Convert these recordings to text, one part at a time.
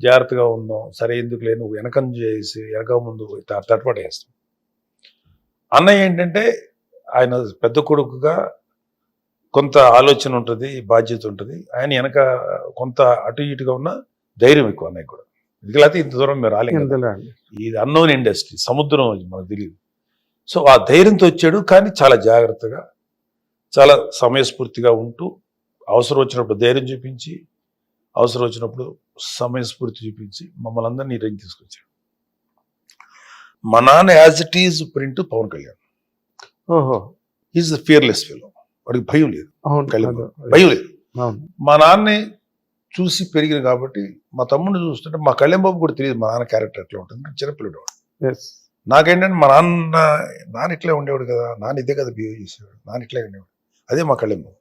జాగ్రత్తగా ఉందాం, సరే ఎందుకులే నువ్వు వెనక చేసి వెనక ముందు తటపడేస్తాం. అన్నయ్య ఏంటంటే ఆయన పెద్ద కొడుకుగా కొంత ఆలోచన ఉంటుంది, బాధ్యత ఉంటుంది. ఆయన వెనక కొంత అటు ఇటుగా ఉన్న ధైర్యం ఎక్కువ అన్నయ్య కూడా. లేకపోతే ఇంత దూరం మీరు రాలేదు. ఇది అన్నోన్ ఇండస్ట్రీ, సముద్రం మనకు తెలియదు. సో ఆ ధైర్యంతో వచ్చాడు. కానీ చాలా జాగ్రత్తగా, చాలా సమయస్ఫూర్తిగా ఉంటూ, అవసరం వచ్చినప్పుడు ధైర్యం చూపించి, అవసరం వచ్చినప్పుడు సమయస్ఫూర్తి చూపించి మమ్మల్ని అందరినీ రేంజ్ తీసుకొచ్చాడు. మా నాన్న as it is print Pawan Kalyan. ఓహో, ఈజ్ ఫియర్లెస్ ఫెలో. వాడికి భయం లేదు, అవును, భయం లేదు. మా నాన్నే చూసి పెరిగిన కాబట్టి మా తమ్ముడిని చూస్తుంటే మా కళ్యాణ్ బాబు కూడా తెలియదు మా నాన్న క్యారెక్టర్ ఎట్లా ఉంటుంది. చిన్నపిల్లడు వాడు. నాకేంటంటే మా నాన్న ఇట్లే ఉండేవాడు కదా, నాన్న ఇదే కదా బిహేవ్ చేసేవాడు, నాన్న ఇట్లే ఉండేవాడు. అదే మా కళ్యాణ్ బాబు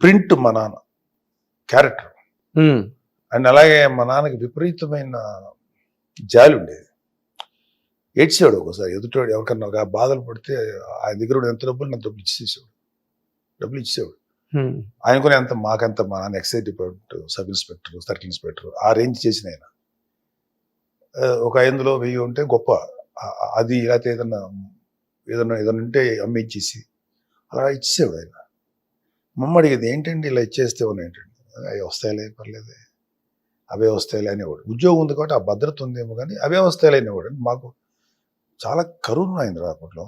ప్రింట్, మా నాన్న క్యారెక్టర్. అండ్ అలాగే మా నాన్నకి విపరీతమైన జాలి ఉండేది. ఏడ్చేవాడు ఒకసారి, ఎదుటివాడు ఎవరికన్నా బాధలు పడితే ఆయన దగ్గర ఎంత డబ్బులు నాకు డబ్బులు ఇచ్చేవాడు. ఆయన కూడా ఎంత మాకంత మా నాన్న excise department sub inspector, circle inspector, ఆ రేంజ్ చేసిన ఆయన. ఒక 500 1000 ఉంటే గొప్ప, అది లేకపోతే ఏదన్నా ఉంటే అమ్మించేసి అలా ఇచ్చేవాడు ఆయన. మమ్మ అడిగేది ఏంటండి ఇలా ఇచ్చేస్తే ఏంటండి, అవి వస్తాయిలే పర్లేదే, అవే వస్తాయిలే అనేవాడు. ఉద్యోగం ఉంది కాబట్టి ఆ భద్రత ఉందేమో కానీ అవే వస్తాయిలే అనేవాడు. మాకు చాలా కరువు అయింది అప్పట్లో.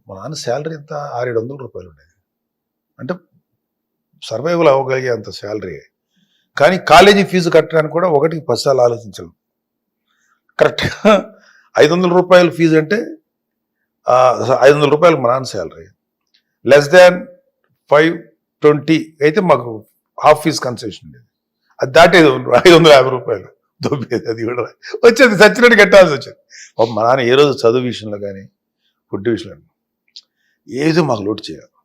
మా నాన్న శాలరీ ఎంత 600-700 రూపాయలు ఉండేది. అంటే సర్వైవల్ అవ్వగలిగే అంత శాలరీ. కానీ కాలేజీ ఫీజు కట్టడానికి కూడా 10 సార్లు ఆలోచించలేదు. కరెక్ట్గా 500 రూపాయలు ఫీజు అంటే 500 రూపాయలు మా నాన్న శాలరీ. లెస్ దాన్ 520 అయితే మాకు హాఫ్ ఫీజు కన్సెషన్ ఉండేది. అది దాటేది 550 రూపాయలు దొబ్బేది. అది కూడా వచ్చేది, సచ్చినట్టు కట్టాల్సి వచ్చేది. మా నాన్న ఏ రోజు చదువు విషయంలో కానీ ఫుడ్ విషయంలో ఏదో మాకు లోటు చేయాలి.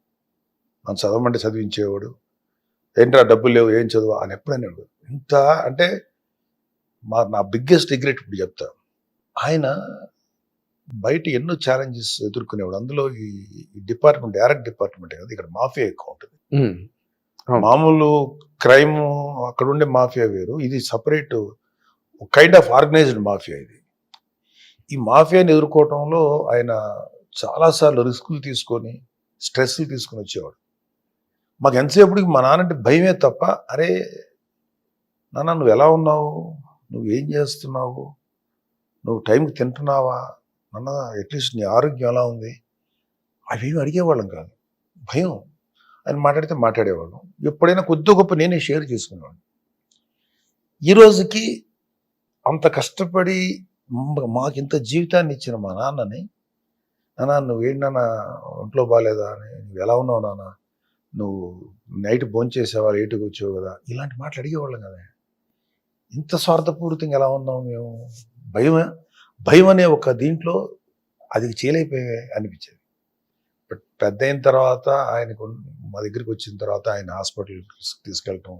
మనం చదవమంటే చదివించేవాడు. ఏంట్రా డబ్బులు లేవు ఏం చదువు అని ఎప్పుడైనా ఇంత అంటే నా బిగ్గెస్ట్ రిగ్రెట్ ఇప్పుడు చెప్తా. ఆయన బయట ఎన్నో ఛాలెంజెస్ ఎదుర్కొనేవాడు. అందులో ఈ డిపార్ట్మెంట్ డైరెక్ట్ డిపార్ట్మెంట్ కదా, ఇక్కడ మాఫియా ఎక్కువ ఉంటుంది. మామూలు క్రైమ్ అక్కడ ఉండే మాఫియా వేరు, ఇది separate kind of organised mafia. ఇది ఈ మాఫియాని ఎదుర్కోవటంలో ఆయన చాలాసార్లు రిస్కులు తీసుకొని స్ట్రెస్లు తీసుకొని వచ్చేవాడు. మాకు ఎంతసేపటికి మా నాన్నంటే భయమే తప్ప, అరే నాన్న నువ్వు ఎలా ఉన్నావు, నువ్వేం చేస్తున్నావు, నువ్వు టైంకి తింటున్నావా నాన్న, అట్లీస్ట్ నీ ఆరోగ్యం ఎలా ఉంది, అవేమి అడిగేవాళ్ళం కాదు. భయం. ఆయన మాట్లాడితే మాట్లాడేవాళ్ళం. ఎప్పుడైనా కొద్ది గొప్ప నేనే షేర్ చేసుకునేవాడిని. ఈ రోజుకి అంత కష్టపడి మాకింత జీవితాన్ని ఇచ్చిన మా నాన్నని, నాన్న నువ్వేంటన్నా ఒంట్లో బాగాలేదా అని, నువ్వు ఎలా ఉన్నావు నాన్న, నువ్వు నైట్ భోంచేసావా, లేటుగా వచ్చావు కదా, ఇలాంటి మాటలు అడిగేవాళ్ళం కదా. ఇంత స్వార్థపూరితంగా ఎలా ఉన్నావు మేము, భయం అనే ఒక దీంట్లో అది చేయలేకపోయే అనిపించేది. బట్ పెద్ద అయిన తర్వాత ఆయనకు మా దగ్గరికి వచ్చిన తర్వాత ఆయన హాస్పిటల్కి తీసుకెళ్ళటం,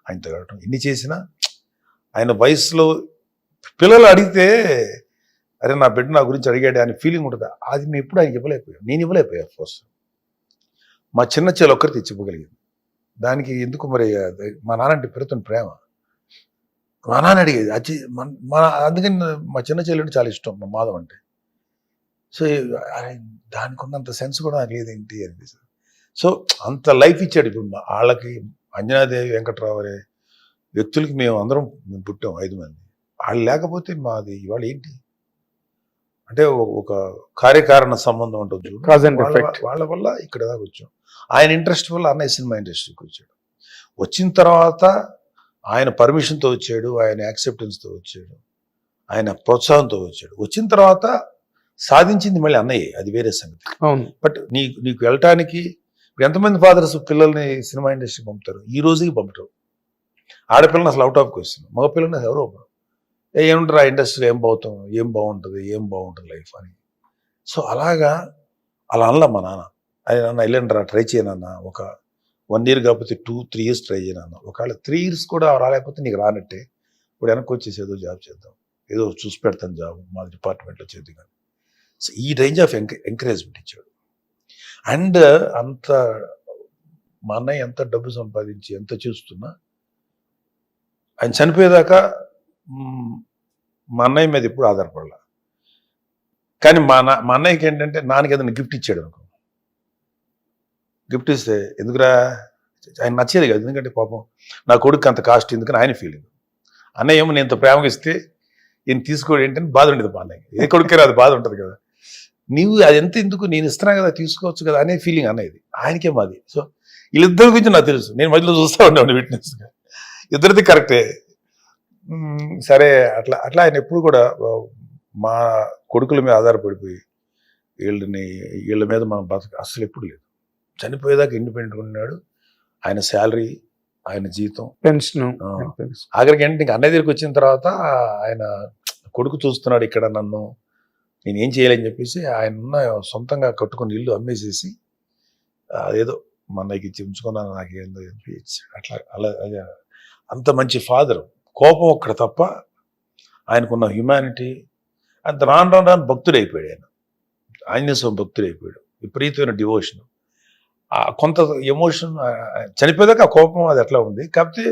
ఆయనతో వెళ్ళటం, ఇన్ని చేసినా ఆయన వయసులో పిల్లలు అడిగితే అరే నా బిడ్డ నా గురించి అడిగాడు అనే ఫీలింగ్ ఉంటుంది. అది మేము ఎప్పుడు ఆయన ఇవ్వలేకపోయాం, నేను ఇవ్వలేకపోయా. ఫస్ట్ మా చిన్న చెల్లి ఒక్కరి తెచ్చివ్వగలిగింది. దానికి ఎందుకు మరి మా నాన్న అంటే పెరుగుతున్న ప్రేమ, మా నాన్న అడిగేది అందుకని మా చిన్న చెల్లి అంటే చాలా ఇష్టం, మా మాధవ్ అంటే. సో దానికి ఉన్నంత సెన్స్ కూడా నాకు లేదేంటి అనిపిస్తుంది. సో అంత లైఫ్ ఇచ్చాడు. ఇప్పుడు వాళ్ళకి అంజనాదేవి, వెంకట్రావు అనే వ్యక్తులకి మేము అందరం పుట్టాం 5 మంది. వాళ్ళు లేకపోతే మాది ఇవాళ ఏంటి అంటే ఒక కార్యకారణ సంబంధం ఉంటుంది. వాళ్ళ వల్ల ఇక్కడ దాకా వచ్చాం. ఆయన ఇంట్రెస్ట్ వల్ల అన్నయ్య సినిమా ఇండస్ట్రీకి వచ్చాడు. వచ్చిన తర్వాత ఆయన పర్మిషన్తో వచ్చాడు, ఆయన యాక్సెప్టెన్స్తో వచ్చాడు, ఆయన ప్రోత్సాహంతో వచ్చాడు. వచ్చిన తర్వాత సాధించింది మళ్ళీ అన్నయ్య, అది వేరే సంగతి. బట్ నీకు వెళ్ళటానికి ఎంతమంది ఫాదర్స్ పిల్లల్ని సినిమా ఇండస్ట్రీకి పంపుతారు? ఈ రోజుకి పంపటం. ఆడపిల్లని అసలు అవుట్ ఆఫ్ క్వశ్చన్, మగ పిల్లల్ని ఎవరో ఏముంటారు ఆ ఇండస్ట్రీ, ఏం బాగుంటుంది లైఫ్ అని. సో అలా అనలా మా నాన్న. ఆయన వెళ్ళండి రా, ట్రై చేయనన్నా, ఒక 1 year కాకపోతే 2-3 years ట్రై చేయనన్నా. ఒకవేళ 3 years కూడా రాలేకపోతే నీకు రానట్టే, ఇప్పుడు వెనక్కి వచ్చేసి ఏదో జాబ్ చేద్దాం, ఏదో చూసి పెడతాను జాబ్ మా డిపార్ట్మెంట్లో చేద్దాం కానీ. సో ఈ రేంజ్ ఆఫ్ ఎంకరేజ్మెంట్ ఇచ్చాడు. అండ్ అంత మా అన్నయ్య ఎంత డబ్బు సంపాదించి ఎంత చూస్తున్నా ఆయన చనిపోయేదాకా మా అన్నయ్య మీద ఎప్పుడు ఆధారపడాల. కానీ మా అన్నయ్యకి ఏంటంటే నాన్నకి ఏదైనా గిఫ్ట్ ఇచ్చాడు అనుకో, గిఫ్ట్ ఇస్తే ఎందుకురా ఆయన నచ్చేది కాదు, ఎందుకంటే పాపం నా కొడుకు అంత కాస్ట్ ఎందుకని ఆయన ఫీలింగ్. అన్నయ్య ఏమో నేను ఇంత ప్రేమగా ఇస్తే ఈయన తీసుకోవడం ఏంటంటే బాధ ఉండేది మా అన్నయ్య. ఏ కొడుకే అది బాధ ఉంటుంది కదా, నీవు అది ఎంత ఎందుకు నేను ఇస్తున్నా కదా తీసుకోవచ్చు కదా అనే ఫీలింగ్ అన్నది. ఆయనకే మాది. సో వీళ్ళిద్దరి గురించి నాకు తెలుసు, నేను మధ్యలో చూస్తూ ఉండేవాడిని విట్నెస్గా. ఇద్దరిది కరెక్టే. సరే అట్లా అట్లా ఆయన ఎప్పుడు కూడా మా కొడుకుల మీద ఆధారపడిపోయి వీళ్ళ మీద మనం బతక అసలు ఎప్పుడు లేదు. చనిపోయేదాకా ఇండిపెండెంట్గా ఉన్నాడు. ఆయన శాలరీ, ఆయన జీతం, పెన్షన్. ఆఖరికి ఏంటి ఇంకా అన్నయ్య దగ్గరికి వచ్చిన తర్వాత ఆయన కొడుకు చూస్తున్నాడు ఇక్కడ నన్ను, నేనేం చేయాలని చెప్పేసి ఆయన ఉన్న సొంతంగా కట్టుకుని ఇల్లు అమ్మేసేసి అదేదో మా అన్నయ్యకి ఇచ్చి ఉంచుకున్నాను, నాకేందో అట్లా అలా అంత మంచి ఫాదర్. కోపం ఒక్కడ తప్ప ఆయనకున్న హ్యుమానిటీ అంత రాను భక్తుడు అయిపోయాడు. ఆయన ఆంజనేయ స్వామి భక్తుడు అయిపోయాడు. విపరీతమైన డివోషన్, కొంత ఎమోషన్. చనిపోయేదాకా ఆ కోపం అది ఎట్లా ఉంది, కాకపోతే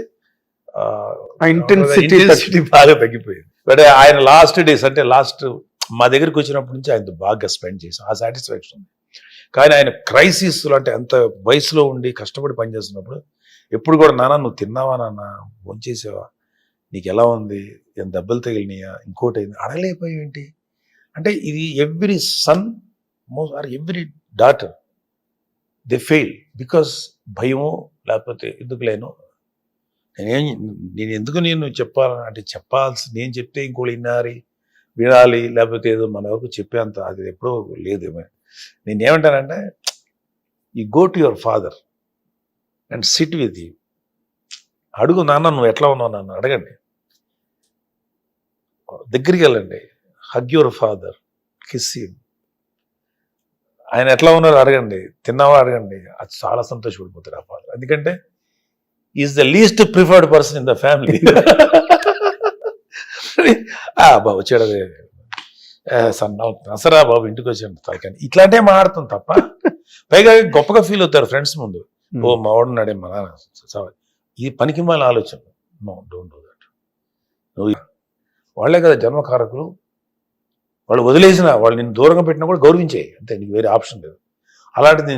ఇంటెన్సిటీ బాగా తగ్గిపోయింది. బట్ ఆయన లాస్ట్ డేస్ అంటే లాస్ట్ మా దగ్గరికి వచ్చినప్పటి నుంచి ఆయనతో బాగా స్పెండ్ చేసాం, ఆ సాటిస్ఫాక్షన్ ఉంది. కానీ ఆయన క్రైసిస్లో అంటే అంత వయసులో ఉండి కష్టపడి పనిచేస్తున్నప్పుడు ఎప్పుడు కూడా నాన్న నువ్వు తిన్నావా, నాన్న భోంచేసావా, నీకు ఎలా ఉంది, ఏం దెబ్బలు తగిలినాయా, ఇంకోటి అయింది అడగలేకపోయేంటి అంటే ఇది every son or every daughter they fail because భయమో లేకపోతే ఎందుకు లేను నేను ఎందుకు నేను చెప్పాలని అంటే చెప్పాల్సి నేను చెప్తే ఇంకోటి వినాలి లేకపోతే ఏదో మన వరకు చెప్పేంత అది ఎప్పుడో లేదేమో. నేనేమంటానంటే you go to your father and SIT with you, అడుగు నాన్న నువ్వు ఎట్లా ఉన్నావు నాన్న అడగండి, దగ్గరికి వెళ్ళండి, hug your father, kiss him, ఆయన ఎట్లా ఉన్నారో అడగండి, తిన్నావా అడగండి, అది చాలా సంతోషపడిపోతారు ఆ ఫాదర్. ఎందుకంటే is the least preferred person in the family. బాబు వచ్చాడు అసరా బాబు ఇంటికి వచ్చాడు తలకాని ఇట్లాంటివి మాట్లాడుతాం తప్ప పైగా గొప్పగా ఫీల్ అవుతారు ఫ్రెండ్స్ ముందు. ఓ మావాడున్నాడే మా నాన్న, ఈ పనికి మాల ఆలోచన. No don't do that. నువ్వు వాళ్ళే కదా జన్మకారకులు, వాళ్ళు వదిలేసిన వాళ్ళు నిన్ను దూరంగా పెట్టినా కూడా గౌరవించేయి అంతే, నీకు వేరే ఆప్షన్ లేదు. అలాంటిది